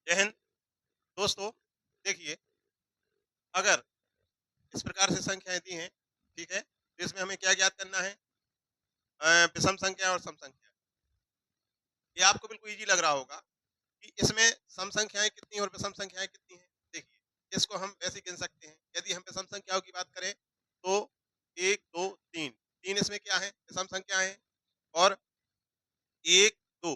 जय हिंद दोस्तों। देखिए, अगर इस प्रकार से संख्याएं दी हैं, ठीक है, तो इसमें हमें क्या ज्ञात करना है? विषम संख्या और सम संख्या। ये आपको बिल्कुल इजी लग रहा होगा कि इसमें सम संख्याएं कितनी और विषम संख्याएं कितनी हैं। देखिए, इसको हम ऐसे गिन सकते हैं। यदि हम विषम संख्याओं की बात करें तो एक, दो, तीन। तीन इसमें क्या है? विषम संख्या है। और एक, दो,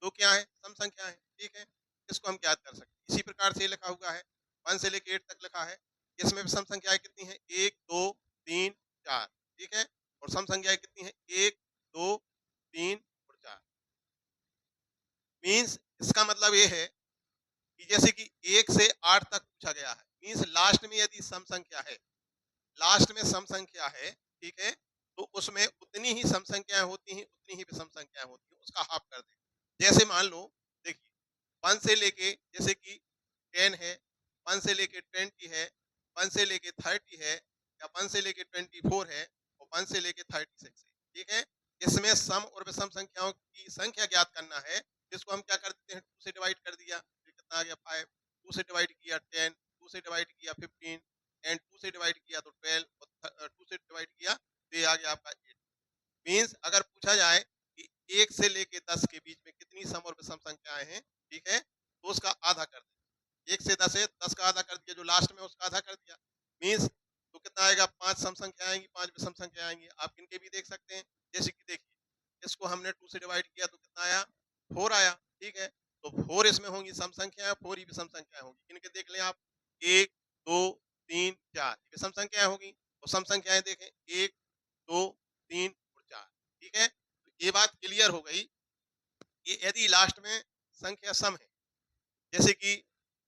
दो क्या है? सम संख्या है। ठीक है, इसको हम ज्ञात कर सकते हैं। इसी प्रकार से ये लिखा हुआ है, 1 से लेके 8 तक लिखा है। इसमें भी सम संख्याएं कितनी है? 1, 2, 3, 4। ठीक है, और सम संख्याएं कितनी है? 1, 2, 3 और 4। मीन्स इसका मतलब ये है कि जैसे कि 1 से 8 तक पूछा गया है, मीन्स लास्ट में यदि सम संख्या है, लास्ट में सम संख्या है, ठीक है, तो उसमें उतनी ही सम संख्याएं होती हैं, उतनी ही विषम संख्याएं होती हैं, उसका हाफ कर दें। जैसे मान लो, देखिए, 1 से लेके जैसे कि 10 है, 1 से लेके 20 है, 1 से लेके 30 है, या 1 से लेके 24 है, और 1 से लेके 36 है। ठीक है, इसमें सम और विषम संख्याओं की संख्या ज्ञात करना है। इसको हम क्या कर देते हैं? 2 से डिवाइड कर दिया, तो कितना आ गया? 5। 2 से डिवाइड किया 10, 2 से डिवाइड किया 15, एंड 2 से डिवाइड किया तो 12, और 2 से डिवाइड किया तो ये आ गया आपका 8। मीन्स अगर पूछा जाए कि 1 से लेके 10 के बीच में कितनी सम और विषम संख्याएं हैं, ठीक है, तो उसका आधा कर दिया। 1 से 10 है, 10 का आधा कर दिया, जो लास्ट में उसका आधा कर दिया। मीन्स तो कितना आएगा? 5 सम संख्या आएंगी, 5 विषम संख्या आएंगी। आप इनके भी देख सकते हैं। जैसे कि देखिए, इसको हमने 2 से डिवाइड किया तो कितना आया? 4 आया। ठीक है, तो 4 इसमें होंगी सम संख्याएं, 4 ही विषम संख्याएं होंगी। इनके देख लें आप, 1, 2, 3, 4 विषम संख्याएं होगी, और सम संख्याएं देखें, 1, 2, 3 और 4। ठीक है, तो ये बात क्लियर हो गई कि यदि लास्ट में संख्या सम है, जैसे कि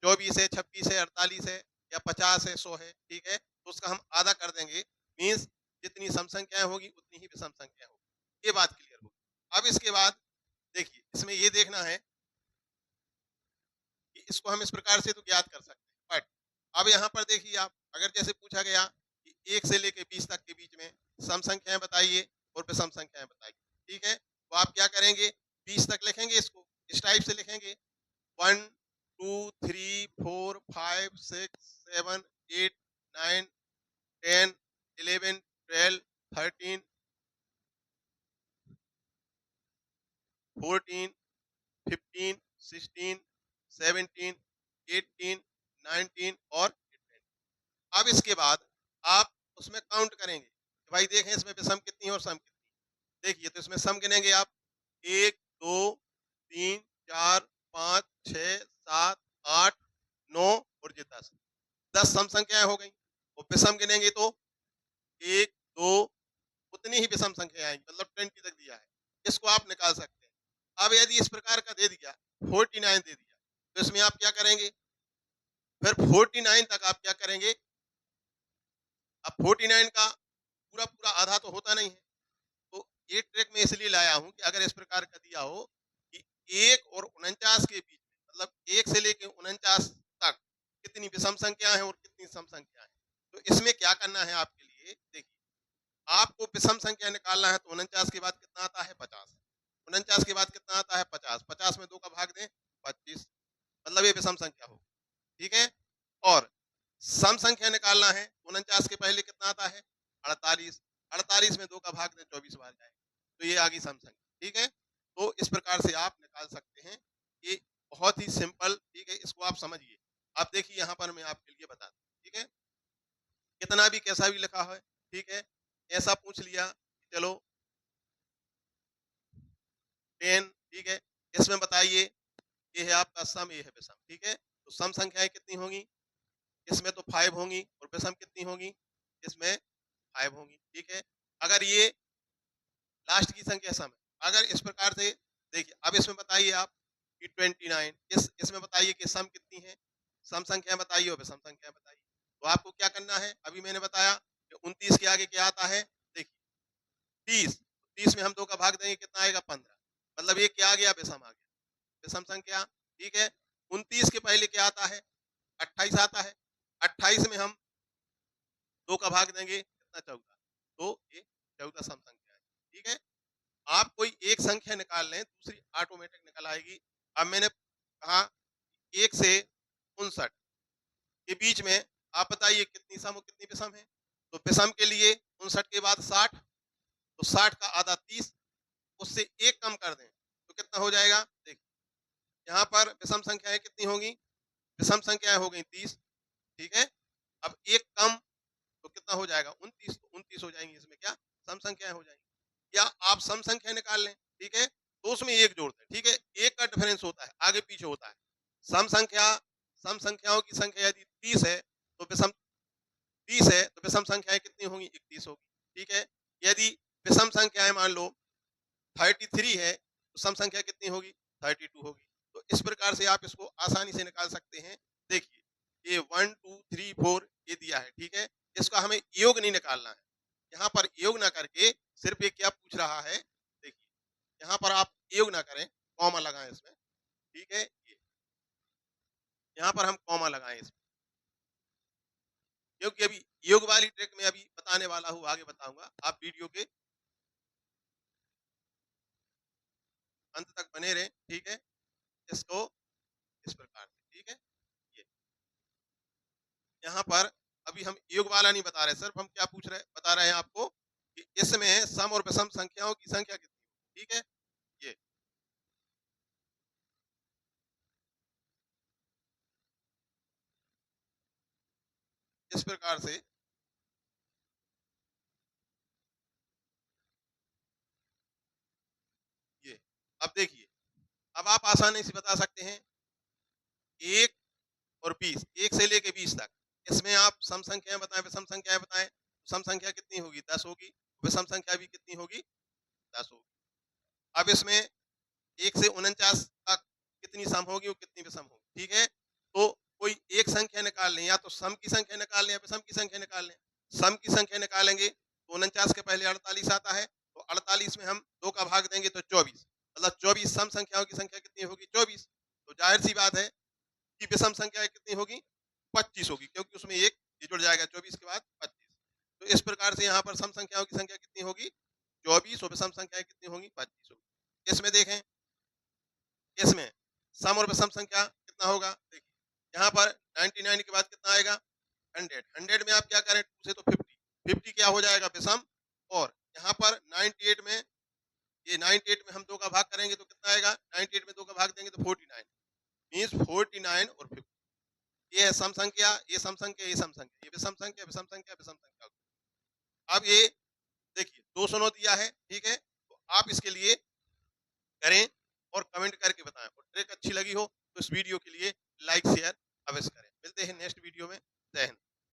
24 है, 26 है, 48 है, या 50 है, 100 है, ठीक है, तो उसका हम आधा कर देंगे। मीन्स जितनी सम संख्याएं होगी उतनी ही विषम संख्या होगी। ये बात क्लियर होगी। अब इसके बाद देखिए, इसमें ये देखना है कि इसको हम इस प्रकार से तो ज्ञात कर सकते हैं, बट अब यहाँ पर देखिए आप, अगर जैसे पूछा गया कि 1 से लेके 20 तक के बीच में सम संख्याएं बताइए और विषम संख्याएं बताइए। ठीक है, तो आप क्या करेंगे? 20 तक लिखेंगे, इसको इस टाइप से लिखेंगे, 1, 2, 3, 4, 5, 6, 7, 8, 9, 10, 11, 12, 13, 14, 15, 16, 17, 18, 19 और 20। अब इसके बाद आप उसमें काउंट करेंगे कि भाई देखें इसमें विषम कितनी है और सम कितनी है। देखिए, तो इसमें सम गिनेंगे आप, 1, 2, 3, 4, 5, 6, 7, 8, 9 और ये 10। 10 सम संख्याएं हो गई। और विषम गिनेंगे तो 1, 2, उतनी ही विषम संख्या आएंगी, मतलब 20 तक दिया है। इसको आप निकाल सकते हैं। अब यदि इस प्रकार का दे दिया, 49 दे दिया, तो इसमें आप क्या करेंगे? फिर 49 तक आप क्या करेंगे? अब 49 का पूरा पूरा आधा तो होता नहीं है, तो ये ट्रिक में इसलिए लाया हूं कि अगर इस प्रकार का दिया हो कि 1 और 49 के बीच में, मतलब 1 से लेके 49 तक कितनी विषम संख्या है और कितनी सम संख्या है, तो इसमें क्या करना है आपके लिए? देखिए, आपको विषम संख्या निकालना है, तो 49 के बाद कितना आता है? 50। 49 के बाद कितना आता है? 50। 50 में 2 का भाग दें, 25, मतलब ये विषम संख्या हो। ठीक है, और सम संख्या निकालना है, 49 के पहले कितना आता है? 48। 48 में 2 का भाग दें, 24 बार जाए, तो ये आ गई सम संख्या। ठीक है, तो इस प्रकार से आप निकाल सकते हैं। ये बहुत ही सिंपल, ठीक है, इसको आप समझिए। आप देखिए, यहाँ पर मैं आपके लिए बता दूं, ठीक है, कितना भी कैसा भी लिखा है, ठीक है, ऐसा पूछ लिया, चलो 10, ठीक है, इसमें बताइए, ये है आपका सम, ये है विषम। ठीक है, तो सम संख्याएं कितनी होंगी? इसमें तो 5 होंगी, और विषम कितनी होंगी? इसमें 5 होंगी। ठीक है, अगर ये लास्ट की संख्या सम है, अगर इस प्रकार से देखिए, अब इसमें बताइए आप कि 29, इसमें बताइए कि सम कितनी है? सम संख्या बताइए और विषम संख्या बताइए। तो आपको क्या करना है? अभी मैंने बताया कि 29 के आगे क्या आता है? देखिए, 30। 30 में हम 2 का भाग देंगे, कितना आएगा? 15। मतलब ये क्या आ गया? विषम आ गया, विषम संख्या। ठीक है, 29 के पहले क्या आता है? 28 आता है। 28 में हम 2 का भाग देंगे, कितना? 14। तो ये 14 सम संख्या है। ठीक है, आप कोई एक संख्या निकाल लें, दूसरी ऑटोमेटिक निकल आएगी। अब मैंने कहा 1 से 59 के बीच में आप बताइए कितनी सम और कितनी विषम है। तो विषम के लिए 59 के बाद 60, तो 60 का आधा 30, उससे 1 कम कर दें तो कितना हो जाएगा। देखिए यहाँ पर विषम संख्याएं कितनी होंगी, विषम संख्याएं हो गई 30, ठीक है। अब 1 कम तो कितना हो जाएगा 29, तो 29 हो जाएंगी, इसमें क्या सम संख्याएं हो जाएंगी। या आप सम संख्या निकाल लें, ठीक है, तो उसमें 1 जोड़ दें, ठीक है। 1 का डिफरेंस होता है, आगे पीछे होता है। सम संख्या, सम संख्याओं की संख्या यदि 30 है तो विषम 30 है तो विषम संख्याएं कितनी होंगी 31 होगी, ठीक है। यदि विषम संख्याएं मान लो 33 है तो सम संख्या कितनी होगी 32 होगी। तो इस प्रकार से आप इसको आसानी से निकाल सकते हैं। देखिए ये 1 2 3 4 ये दिया है, ठीक है। इसका हमें योग नहीं निकालना है, यहाँ पर योग ना करके सिर्फ ये क्या पूछ रहा है। देखिए यहाँ पर आप योग ना करें, कॉमा लगाएं इसमें, ठीक है। ये यहाँ पर हम कॉमा लगाएं इसमें, क्योंकि अभी योग वाली ट्रिक में अभी बताने वाला हूँ, आगे बताऊंगा। आप वीडियो के अंत तक बने रहें, ठीक है। इसको इस प्रकार से, ठीक है। ये यहाँ पर अभी हम योग वाला नहीं बता रहे, सिर्फ हम क्या पूछ रहे बता रहे हैं आपको कि इसमें सम और विषम संख्याओं की संख्या कितनी है, ठीक है। ये इस प्रकार से ये अब देखिए, अब आप आसानी से बता सकते हैं 1 और 20, 1 से लेके 20 तक, इसमें आप सम संख्याएं बताएं, विषम संख्याएं बताएं। सम संख्या कितनी होगी 10 होगी, विषम संख्या भी कितनी होगी 10 होगी। अब इसमें 1 से 49 तक कितनी सम होगी और कितनी विषम होगी, ठीक है। तो कोई एक संख्या निकाल लें, या तो सम की संख्या निकाल लें या विषम की संख्या निकाल लें। सम की संख्या निकालेंगे तो 49 के पहले 48 आता है, तो 48 में हम 2 का भाग देंगे तो 24, मतलब 24 सम संख्याओं की संख्या कितनी होगी 24। तो जाहिर सी बात है कि विषम संख्या कितनी होगी 25 होगी, क्योंकि उसमें एक ये जुड़ जाएगा 24 के बाद 25। तो इस प्रकार से यहाँ पर सम संख्याओं की संख्या कितनी होगी 24 और विषम संख्याएं कितनी होंगी 25 होगी। इसमें देखें, इसमें सम और विषम संख्या कितना होगा। देखिए यहाँ पर 99 के बाद कितना आएगा 100, 100 में आप क्या करें 2 से तो 50, 50 क्या हो जाएगा विषम। और यहाँ पर 98 में, ये 98 में हम 2 का भाग करेंगे तो कितना आएगा, 98 में 2 का भाग देंगे तो 49, मीन्स 49 और 50। ये है सम संख्या, ये सम संख्या, ये सम संख्या, ये विषम संख्या, विषम संख्या, विषम संख्या। अब ये देखिए 2 सुनो दिया है, ठीक है। तो आप इसके लिए करें और कमेंट करके बताएं, और ट्रिक अच्छी लगी हो तो इस वीडियो के लिए लाइक शेयर अवश्य करें। मिलते हैं नेक्स्ट वीडियो में।